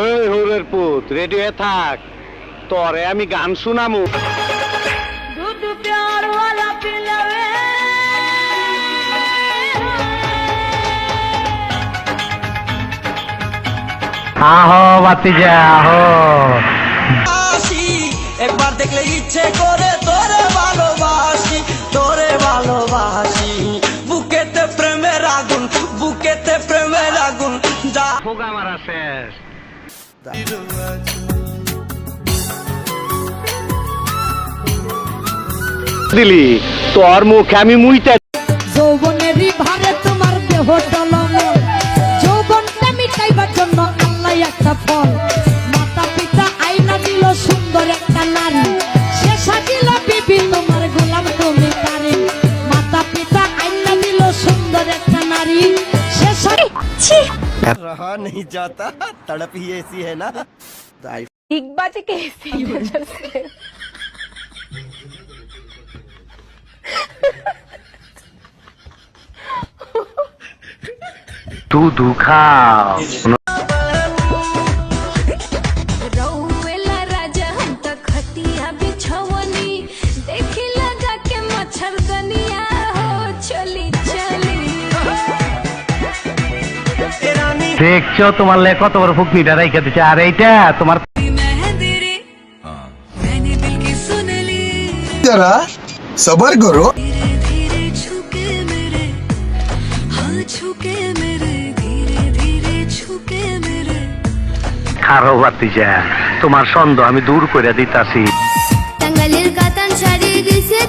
এই হরের পুত রেডি হয়ে থাক, তোরে আমি গান শুনামু। दूध प्यार वाला पिलावे আহো বাতিজা আহো। একবার দেখলে ইচ্ছে করে তোরে ভালোবাসি, তোরে ভালোবাসি। বুকেতে প্রেমের আগুন, বুকেতে প্রেমের আগুন। যা ফোগা মারা শেষ। দিলি তোর মুখে আমি মুইতে যৌবনেরই ভারে তোমার দেহ টলমল, যৌবনটা মিটাইবার জন্য আল্লাহ একটা ফল। মাতা পিতা আইনা দিল সুন্দর একটা নারী, সে সাজিল বিবি তোমার গোলাম তুমি তারি। মাতা পিতা আইনা দিল সুন্দর একটা নারী, সে रहा नहीं जाता, तड़प ही ऐसी है ना। बिग बाजी कैसी वजह से दूध खाओ। रउएला राजा हम त खटिया बिछवनी, देखी लगा के मच्छरदनिया हो चली चली। দেখছো তোমার লে কত বড় ফুকনিটা রাইখা দিছে, আর এইটা তোমার मेहंदी रे मैंने दिल की सुन ली, जरा सबर करो। धीरे धीरे छुके मेरे, हाँ छुके मेरे, धीरे धीरे छुके मेरे। খারো বাতিজা, তোমার সন্দেহ আমি দূর করে দিতাছি। টাঙ্গাইলের কাতান শাড়ি দিছে